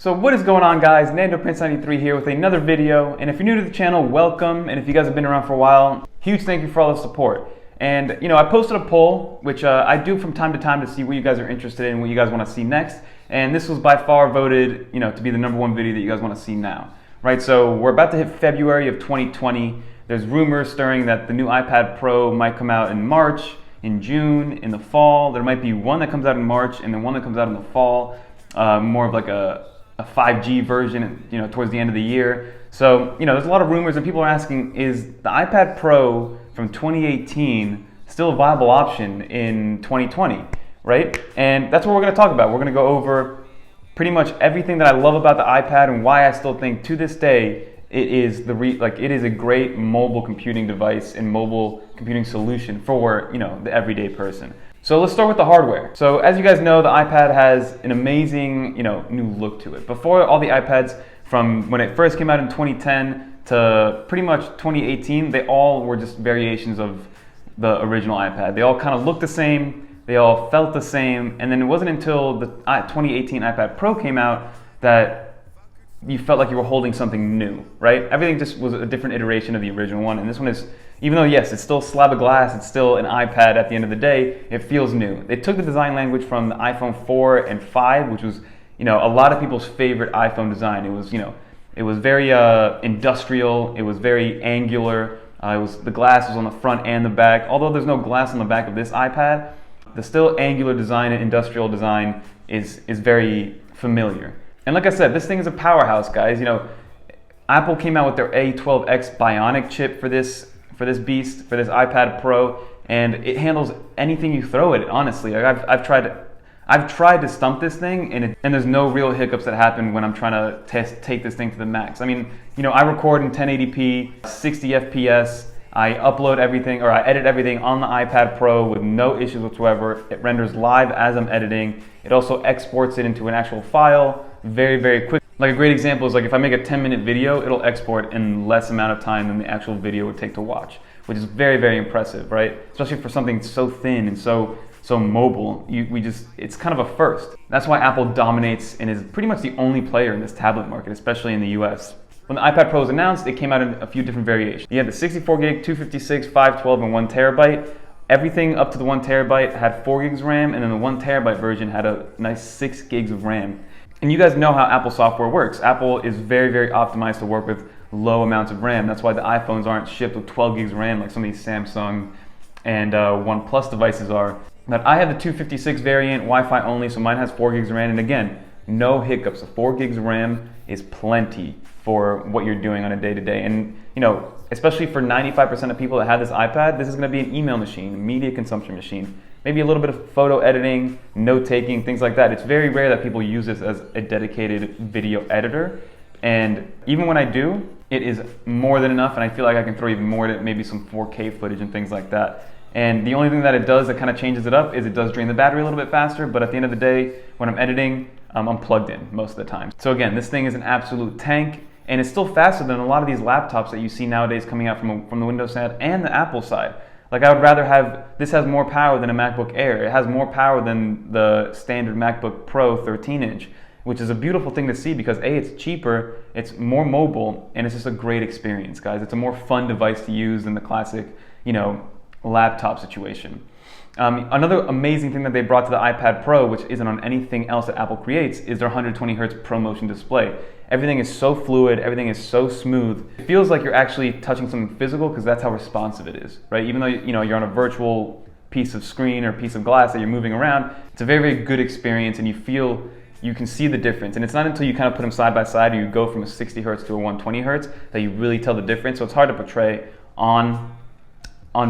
So what is going on, guys? Nando Prince 93 here with another video, and if you're new to the channel, welcome, and if you guys have been around for a while, huge thank you for all the support. And I posted a poll, which I do from time to time to see what you guys are interested in, what you guys want to see next, and this was by far voted to be the #1 video that you guys want to see now, right? So we're about to hit February of 2020. There's rumors stirring that the new iPad Pro might come out in March, in June, in the fall. There might be one that comes out in March and then one that comes out in the fall, more of like a 5G version, towards the end of the year. So, there's a lot of rumors, and people are asking, is the iPad Pro from 2018 still a viable option in 2020, right? And that's what we're going to talk about. We're going to go over pretty much everything that I love about the iPad and why I still think to this day it is it is a great mobile computing device and mobile computing solution for the everyday person. So let's start with the hardware. So as you guys know, the iPad has an amazing new look to it. Before, all the iPads from when it first came out in 2010 to pretty much 2018, they all were just variations of the original iPad. They all kind of looked the same, they all felt the same, and then it wasn't until the 2018 iPad Pro came out that you felt like you were holding something new, right? Everything just was a different iteration of the original one, and this one is, even though yes, it's still a slab of glass, it's still an iPad at the end of the day, it feels new. They took the design language from the iPhone 4 and 5, which was, a lot of people's favorite iPhone design. It was, it was very industrial, it was very angular, the glass was on the front and the back. Although there's no glass on the back of this iPad, the still angular design and industrial design is very familiar. And like I said, this thing is a powerhouse, guys. Apple came out with their A12X Bionic chip for this beast, for this iPad Pro, and it handles anything you throw at it. Honestly, I've tried to stump this thing, and there's no real hiccups that happen when I'm trying to take this thing to the max. I mean, I record in 1080p, 60 FPS. I upload everything, or I edit everything on the iPad Pro with no issues whatsoever. It renders live as I'm editing. It also exports it into an actual file very, very quick. Like a great example is like if I make a 10-minute video, it'll export in less amount of time than the actual video would take to watch, which is very, very impressive, right? Especially for something so thin and so mobile. It's kind of a first. That's why Apple dominates and is pretty much the only player in this tablet market, especially in the US. When the iPad Pro was announced, it came out in a few different variations. You had the 64 gig, 256, 512, and 1 terabyte. Everything up to the 1 terabyte had 4 gigs RAM, and then the 1 terabyte version had a nice 6 gigs of RAM. And you guys know how Apple software works. Apple is very, very optimized to work with low amounts of RAM. That's why the iPhones aren't shipped with 12 gigs RAM like some of these Samsung and OnePlus devices are. But I have the 256 variant, Wi-Fi only, so mine has 4 gigs RAM, and again, no hiccups. The 4 gigs RAM is plenty for what you're doing on a day-to-day. And especially for 95% of people that have this iPad, this is going to be an email machine, a media consumption machine, maybe a little bit of photo editing, note-taking, things like that. It's very rare that people use this as a dedicated video editor. And even when I do, it is more than enough, and I feel like I can throw even more to maybe some 4K footage and things like that. And the only thing that it does that kind of changes it up is it does drain the battery a little bit faster, but at the end of the day, when I'm editing, I'm plugged in most of the time. So again, this thing is an absolute tank, and it's still faster than a lot of these laptops that you see nowadays coming out from the Windows side and the Apple side. Like I would rather this has more power than a MacBook Air. It has more power than the standard MacBook Pro 13-inch, which is a beautiful thing to see because A, it's cheaper, it's more mobile, and it's just a great experience, guys. It's a more fun device to use than the classic, laptop situation. Another amazing thing that they brought to the iPad Pro, which isn't on anything else that Apple creates, is their 120 Hz ProMotion display. Everything is so fluid, everything is so smooth. It feels like you're actually touching something physical because that's how responsive it is, right? Even though you're on a virtual piece of screen or piece of glass that you're moving around, it's a very, very good experience, and you can see the difference. And it's not until you kind of put them side by side or you go from a 60 Hz to a 120 Hz that you really tell the difference. So it's hard to portray on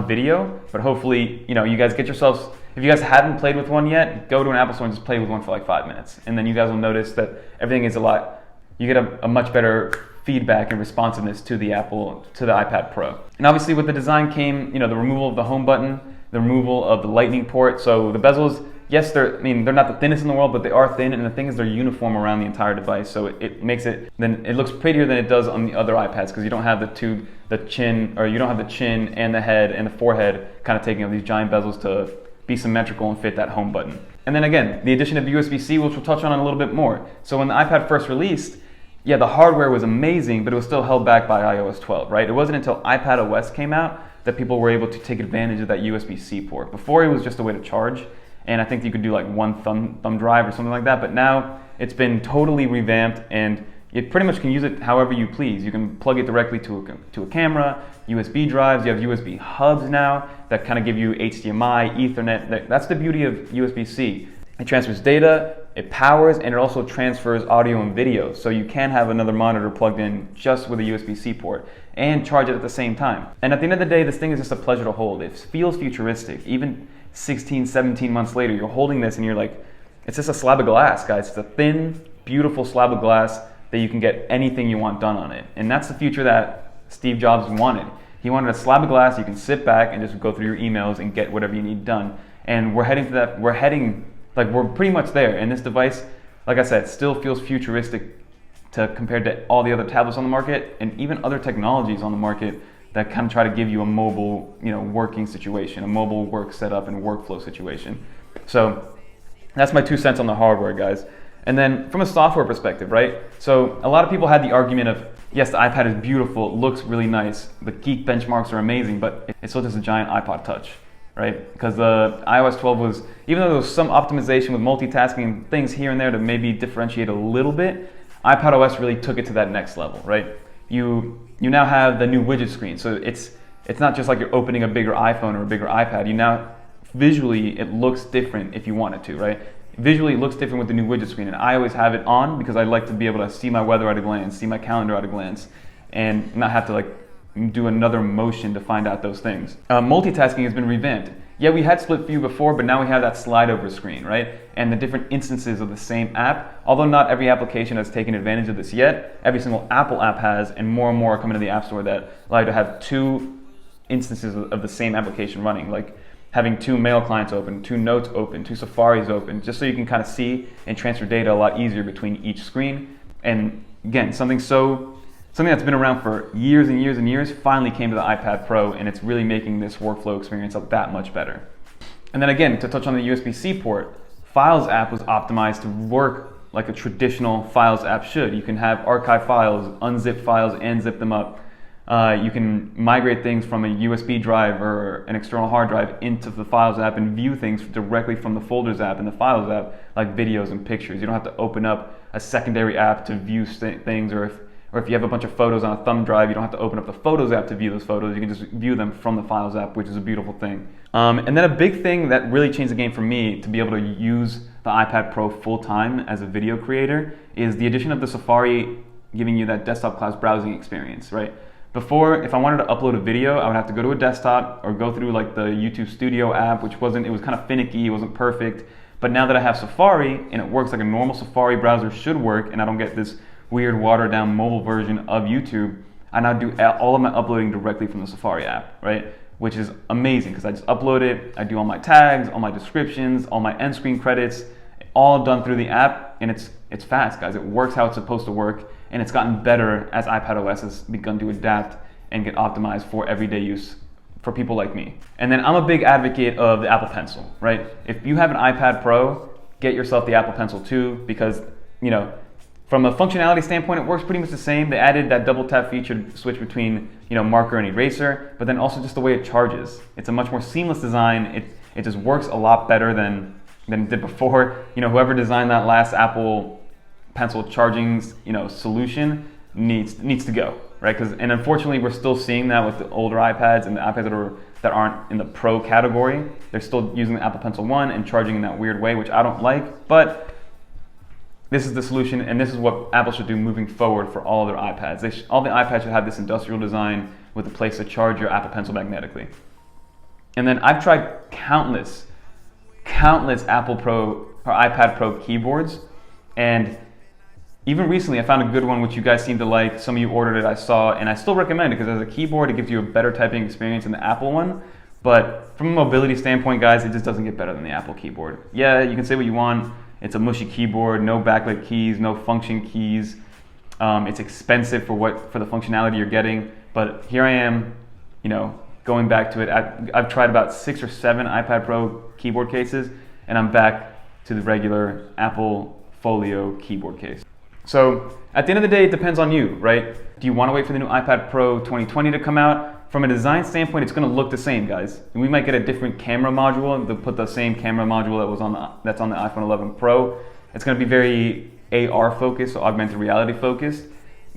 video, but hopefully, you guys get yourselves, if you guys haven't played with one yet, go to an Apple store and just play with one for like 5 minutes. And then you guys will notice that everything is you get a much better feedback and responsiveness to the iPad Pro. And obviously with the design came, the removal of the home button, the removal of the lightning port. So the bezels, yes, they're not the thinnest in the world, but they are thin, and the thing is they're uniform around the entire device, so it makes it looks prettier than it does on the other iPads because you don't have the chin and the head and the forehead kind of taking up these giant bezels to be symmetrical and fit that home button. And then again, the addition of USB-C, which we'll touch on in a little bit more. So when the iPad first released, yeah, the hardware was amazing, but it was still held back by iOS 12, right? It wasn't until iPad OS came out that people were able to take advantage of that USB-C port. Before, it was just a way to charge, and I think you could do like one thumb drive or something like that, but now it's been totally revamped, and you pretty much can use it however you please. You can plug it directly to a camera, USB drives, you have USB hubs now that kind of give you HDMI, Ethernet. That's the beauty of USB-C. It transfers data, it powers, and it also transfers audio and video. So you can have another monitor plugged in just with a USB-C port and charge it at the same time. And at the end of the day, this thing is just a pleasure to hold. It feels futuristic. Even 16, 17 months later, you're holding this and you're like, it's just a slab of glass, guys. It's a thin, beautiful slab of glass that you can get anything you want done on it. And that's the future that Steve Jobs wanted. He wanted a slab of glass you can sit back and just go through your emails and get whatever you need done. And we're heading to that. We're pretty much there. And this device, like I said, still feels futuristic compared to all the other tablets on the market and even other technologies on the market that kind of try to give you a mobile, working situation, a mobile work setup and workflow situation. So that's my 2 cents on the hardware, guys. And then from a software perspective, right? So a lot of people had the argument of, yes, the iPad is beautiful, it looks really nice, the geek benchmarks are amazing, but it's still just a giant iPod Touch, right? Because the iOS 12 was, even though there was some optimization with multitasking and things here and there to maybe differentiate a little bit, iPad OS really took it to that next level, right? You now have the new widget screen, so it's not just like you're opening a bigger iPhone or a bigger iPad. You now, visually, it looks different if you want it to, right? Visually, it looks different with the new widget screen, and I always have it on because I like to be able to see my weather at a glance, see my calendar at a glance, and not have to do another motion to find out those things. Multitasking has been revamped. Yeah, we had split view before, but now we have that slide over screen, right? And the different instances of the same app. Although not every application has taken advantage of this yet, every single Apple app has, and more are coming to the App Store that allow you to have 2 instances of the same application running, like having 2 mail clients open, 2 notes open, 2 Safaris open, just so you can kind of see and transfer data a lot easier between each screen. And again, something that's been around for years and years and years finally came to the iPad Pro, and it's really making this workflow experience that much better. And then again, to touch on the USB-C port, Files app was optimized to work like a traditional Files app should. You can have archive files, unzip files, and zip them up. You can migrate things from a USB drive or an external hard drive into the Files app and view things directly from the Folders app and the Files app, like videos and pictures. You don't have to open up a secondary app to view things, or if you have a bunch of photos on a thumb drive, you don't have to open up the Photos app to view those photos. You can just view them from the Files app, which is a beautiful thing. And then a big thing that really changed the game for me to be able to use the iPad Pro full time as a video creator is the addition of the Safari giving you that desktop class browsing experience, right? Before, if I wanted to upload a video, I would have to go to a desktop or go through like the YouTube Studio app, which was kind of finicky, it wasn't perfect. But now that I have Safari and it works like a normal Safari browser should work, and I don't get this weird watered down mobile version of YouTube, I now do all of my uploading directly from the Safari app, right? Which is amazing because I just upload it, I do all my tags, all my descriptions, all my end screen credits, all done through the app, and it's fast, guys. It works how it's supposed to work, and it's gotten better as iPadOS has begun to adapt and get optimized for everyday use for people like me. And then I'm a big advocate of the Apple Pencil, right? If you have an iPad Pro, get yourself the Apple Pencil too, because from a functionality standpoint, it works pretty much the same. They added that double tap feature to switch between marker and eraser, but then also just the way it charges. It's a much more seamless design. It just works a lot better than it did before. Whoever designed that last Apple Pencil charging solution needs to go, right? And unfortunately, we're still seeing that with the older iPads and the iPads that aren't in the Pro category. They're still using the Apple Pencil 1 and charging in that weird way, which I don't like, but this is the solution, and this is what Apple should do moving forward for all their iPads. All the iPads should have this industrial design with a place to charge your Apple Pencil magnetically. And then I've tried countless Apple Pro or iPad Pro keyboards, and even recently I found a good one which you guys seem to like. Some of you ordered it, I saw, and I still recommend it because as a keyboard it gives you a better typing experience than the Apple one. But from a mobility standpoint, guys, it just doesn't get better than the Apple keyboard. Yeah, you can say what you want. It's a mushy keyboard, no backlit keys, no function keys. It's expensive for the functionality you're getting, but here I am, going back to it. I've tried about 6 or 7 iPad Pro keyboard cases, and I'm back to the regular Apple Folio keyboard case. So at the end of the day, it depends on you, right? Do you want to wait for the new iPad Pro 2020 to come out? From a design standpoint, it's going to look the same, guys. We might get a different camera module. They'll put the same camera module that's on the iPhone 11 Pro. It's going to be very AR focused, so augmented reality focused.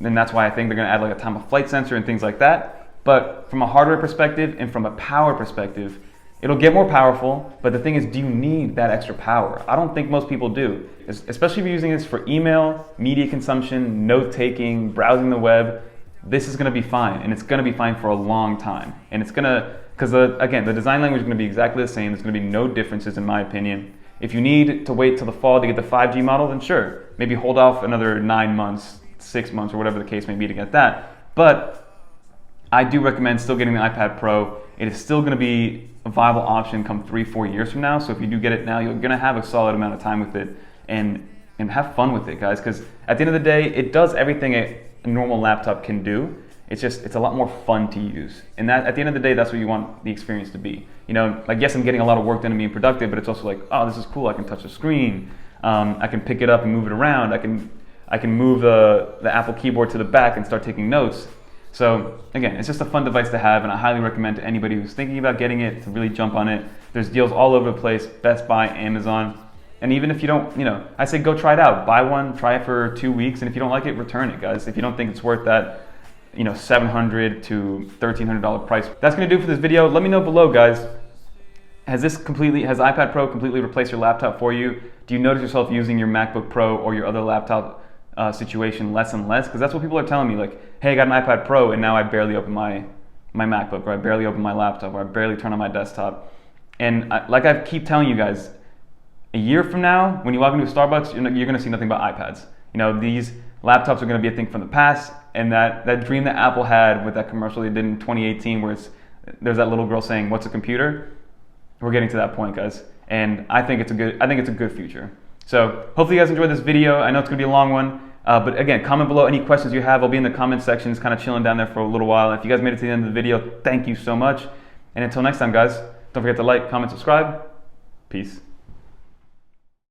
And that's why I think they're going to add like a time of flight sensor and things like that. But from a hardware perspective and from a power perspective, it'll get more powerful, but the thing is, do you need that extra power? I don't think most people do, especially if you're using this for email, media consumption, note-taking, browsing the web. This is going to be fine, and it's going to be fine for a long time. And it's going to, because again, the design language is going to be exactly the same. There's going to be no differences in my opinion. If you need to wait till the fall to get the 5G model, then sure, maybe hold off another 9 months, 6 months, or whatever the case may be to get that. But I do recommend still getting the iPad Pro. It is still going to be a viable option come 3-4 years from now. So if you do get it now, you're going to have a solid amount of time with it and have fun with it, guys. Because at the end of the day, it does everything a normal laptop can do. It's a lot more fun to use. And that at the end of the day, that's what you want the experience to be. You know, like yes, I'm getting a lot of work done and being productive, but it's also like, oh, this is cool. I can touch the screen. I can pick it up and move it around. I can move the Apple keyboard to the back and start taking notes. So again, it's just a fun device to have, and I highly recommend to anybody who's thinking about getting it to really jump on it. There's deals all over the place, Best Buy, Amazon. And even if you don't, I say go try it out. Buy one, try it for 2 weeks, and if you don't like it, return it, guys. If you don't think it's worth that, $700 to $1,300 price. That's gonna do for this video. Let me know below, guys. Has iPad Pro completely replaced your laptop for you? Do you notice yourself using your MacBook Pro or your other laptop situation less and less? Because that's what people are telling me, like, hey, I got an iPad Pro and now I barely open my MacBook, or I barely open my laptop, or I barely turn on my desktop. And like I keep telling you guys, a year from now, when you walk into a Starbucks, you're going to see nothing but iPads. These laptops are going to be a thing from the past, and that dream that Apple had with that commercial they did in 2018 where there's that little girl saying, "What's a computer?" We're getting to that point, guys. And I think it's a good future. So hopefully you guys enjoyed this video. I know it's going to be a long one. But again, comment below any questions you have. I'll be in the comment sections kind of chilling down there for a little while. If you guys made it to the end of the video, thank you so much. And until next time, guys, don't forget to like, comment, subscribe. Peace.